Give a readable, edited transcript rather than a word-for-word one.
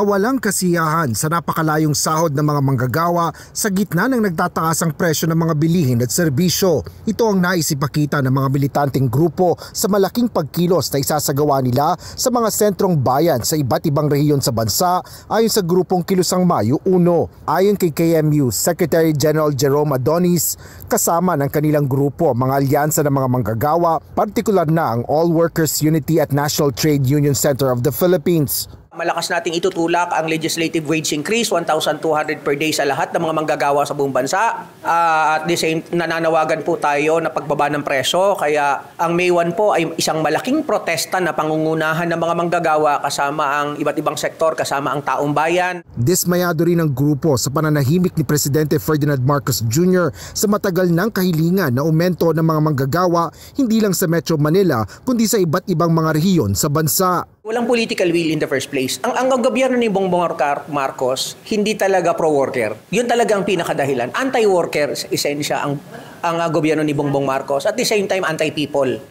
Kawalang kasiyahan sa napakalayong sahod ng mga manggagawa sa gitna ng nagtataasang presyo ng mga bilihin at serbisyo. Ito ang naisipakita ng mga militanteng grupo sa malaking pagkilos na isasagawa nila sa mga sentrong bayan sa iba't ibang rehiyon sa bansa ayon sa grupong Kilusang Mayo 1. Ayon kay KMU Secretary General Jerome Adonis, kasama ng kanilang grupo mga alyansa ng mga manggagawa, partikular na ang All Workers Unity at National Trade Union Center of the Philippines. Malakas nating itutulak ang legislative wage increase, 1,200 per day sa lahat ng mga manggagawa sa buong bansa. At the same, nananawagan po tayo na pagbaba ng presyo. Kaya ang May 1 po ay isang malaking protesta na pangungunahan ng mga manggagawa kasama ang iba't ibang sektor, kasama ang taong bayan. Dismayado rin ang grupo sa pananahimik ni Presidente Ferdinand Marcos Jr. sa matagal ng kahilingan na aumento ng mga manggagawa hindi lang sa Metro Manila kundi sa iba't ibang mga rehiyon sa bansa. Walang political will in the first place. Ang gobyerno ni Bongbong Marcos, hindi talaga pro-worker. Yun talaga ang pinakadahilan. Anti-worker, esensya ang gobyerno ni Bongbong Marcos. At the same time, anti-people.